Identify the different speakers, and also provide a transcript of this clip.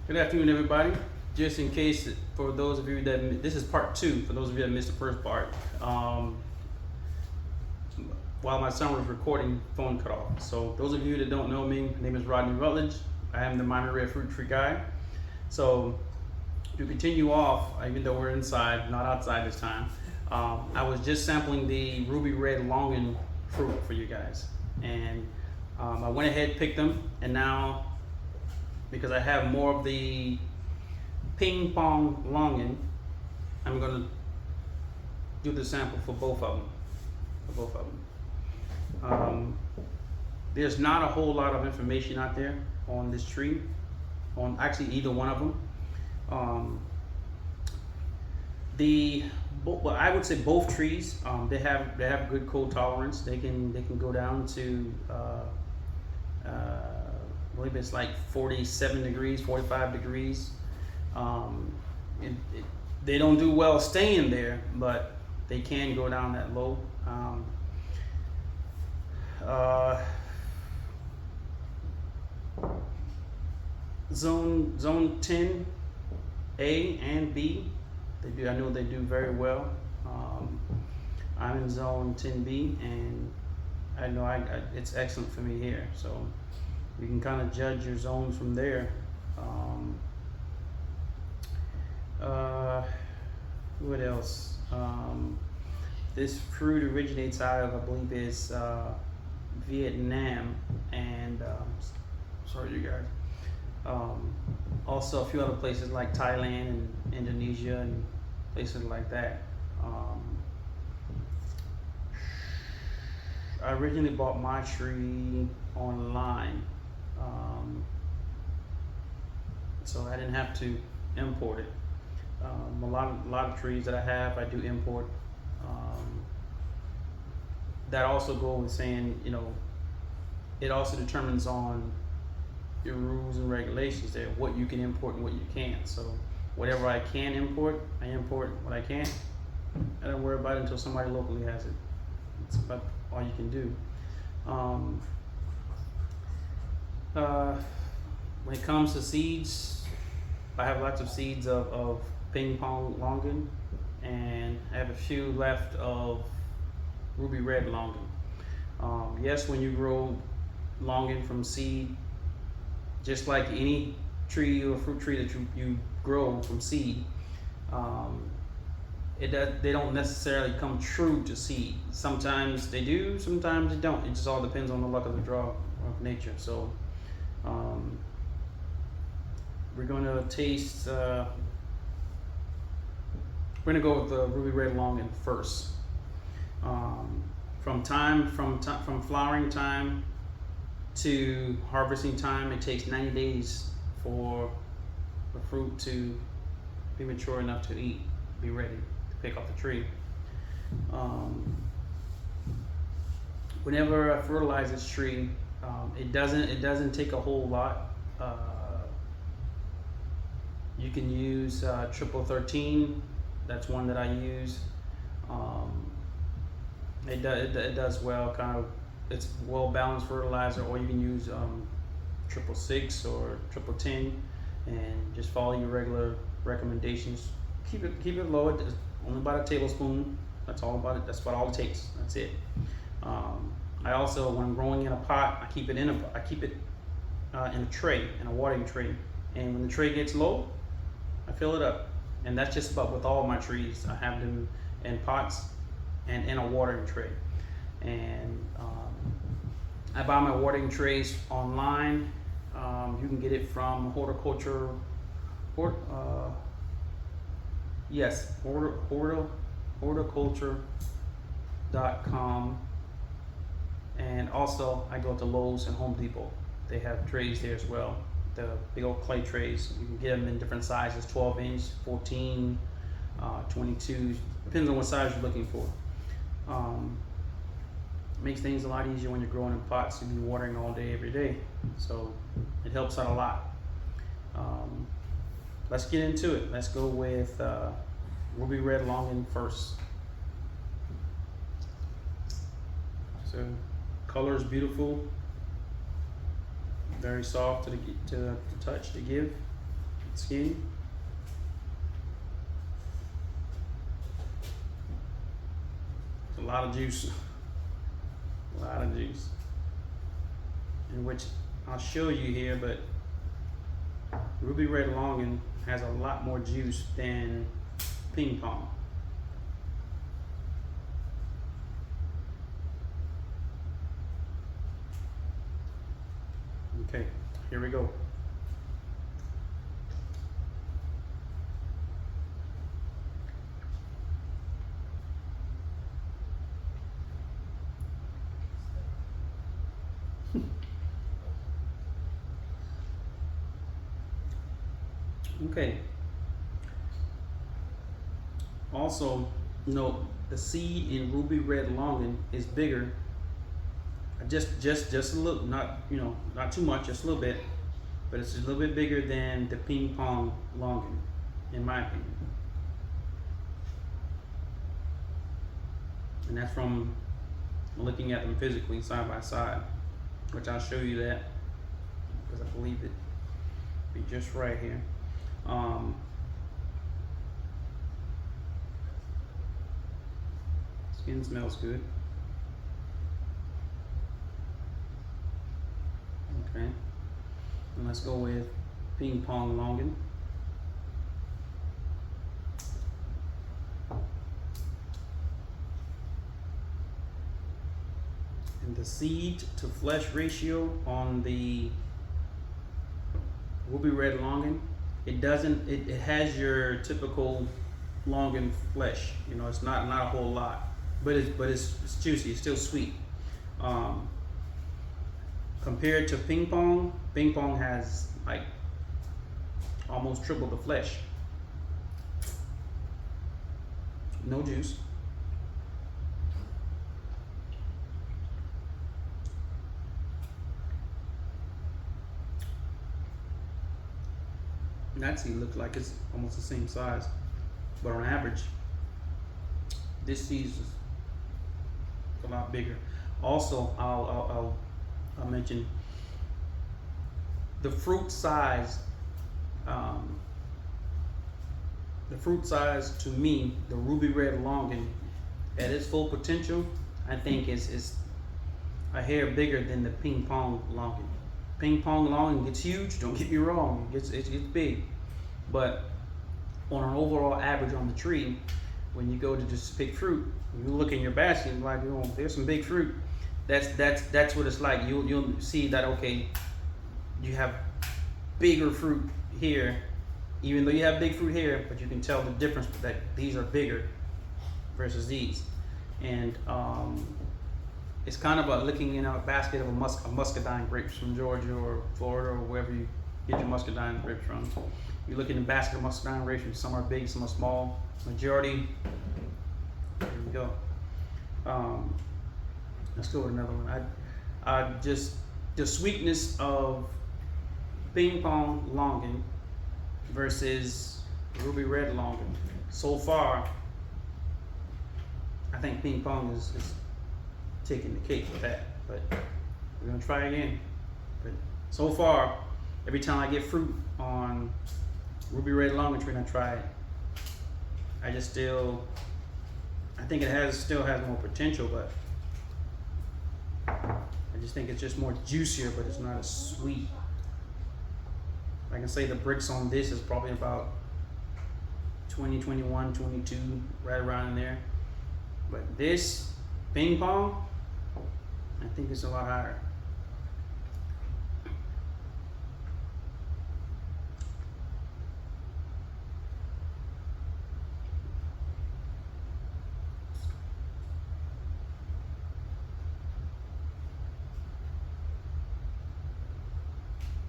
Speaker 1: Good afternoon, everybody. Just in case, for those of you that, this is part 2, for those of you that missed the first part. While my son was recording, phone cut off. So those of you that don't know me, my name is Rodney Rutledge. I am the minor red fruit tree guy. So to continue off, even though we're inside, not outside this time, I was just sampling the ruby red longan fruit for you guys. And I went ahead, picked them, and now, because I have more of the Ping Pong Longan, I'm going to do the sample for both of them. There's not a whole lot of information out there on this tree, on actually either one of them. Well, I would say both trees, they have good cold tolerance. They can go down to I believe it's like 47 degrees, 45 degrees. They don't do well staying there, but they can go down that low. Zone 10 A and B, I know they do very well. I'm in zone 10B, and I know it's excellent for me here. So you can kind of judge your zones from there. What else? This fruit originates out of, I believe, is Vietnam, and sorry, you guys. Also, a few other places like Thailand and Indonesia and places like that. I originally bought my tree online, so I didn't have to import it. A lot of trees that I have, I do import. That also goes with saying, you know, it also determines on your rules and regulations there, what you can import and what you can't. So whatever I can import, I import. What I can't, I don't worry about it until somebody locally has it. It's about all you can do. When it comes to seeds, I have lots of seeds of Ping Pong Longan, and I have a few left of ruby red longan. Yes, when you grow longan from seed, just like any tree or fruit tree that you grow from seed, they don't necessarily come true to seed. Sometimes they do, sometimes they don't. It just all depends on the luck of the draw of nature. So we're gonna taste. We're gonna go with the ruby red longan first. From flowering time to harvesting time, it takes 90 days for the fruit to be mature enough to eat, be ready to pick off the tree. Whenever I fertilize this tree, it doesn't take a whole lot. You can use triple 13. That's one that I use. It does well. Kind of, it's well balanced fertilizer, or you can use triple 6 or triple 10, and just follow your regular recommendations. Keep it low. It's only about a tablespoon. That's all about it. That's about all it takes. That's it. I also, when I'm growing in a pot, I keep it in a tray, in a watering tray. And when the tray gets low, I fill it up. And that's just about with all my trees. I have them in pots and in a watering tray. And I buy my watering trays online. You can get it from horticulture.com, and also I go to Lowe's and Home Depot. They have trays there as well. The big old clay trays. You can get them in different sizes: 12 inch, 14, 22. Depends on what size you're looking for. Makes things a lot easier when you're growing in pots. You'll be watering all day, every day. So it helps out a lot. Let's get into it. Let's go with ruby red longan first. So color is beautiful. Very soft to touch, to give. skin. It's a lot of juice. A lot of juice. In which I'll show you here, but Ruby Red Longan has a lot more juice than Ping Pong. Okay, here we go. Okay. Also, note the seed in Ruby Red Longan is bigger. Just a little, not not too much, just a little bit, but it's a little bit bigger than the Ping Pong Longan, in my opinion. And that's from looking at them physically side by side, which I'll show you that because I believe it be just right here. Skin smells good. Okay, and let's go with Ping Pong Longan. And the seed to flesh ratio on the Ruby Red Longan, it has your typical Longan flesh. It's not a whole lot, but it's juicy. It's still sweet. Compared to Ping Pong has like almost triple the flesh. No juice. And that seed looks like it's almost the same size, but on average, this seed is a lot bigger. Also, I'll mention the fruit size. The fruit size to me, the Ruby Red Longan, at its full potential, I think is a hair bigger than the Ping Pong Longan. Ping Pong Longan gets huge. Don't get me wrong, it gets big, but on an overall average on the tree, when you go to just pick fruit, you look in your basket and like, there's some big fruit. That's what it's like. You'll see that, okay, you have bigger fruit here, even though you have big fruit here, but you can tell the difference that these are bigger versus these. And it's kind of like looking in a basket of a muscadine grapes from Georgia or Florida or wherever you get your muscadine grapes from. You look in the basket of muscadine grapes, some are big, some are small. Majority, there we go. Let's go with another one. Just the sweetness of Ping Pong Longan versus Ruby Red Longan. So far, I think Ping Pong is taking the cake with that, but we're gonna try again. But so far, every time I get fruit on Ruby Red Longan, we're gonna try it. I think it still has more potential, but I just think it's just more juicier, but it's not as sweet. I can say the bricks on this is probably about 20, 21, 22, right around in there. But this Ping Pong, I think it's a lot higher.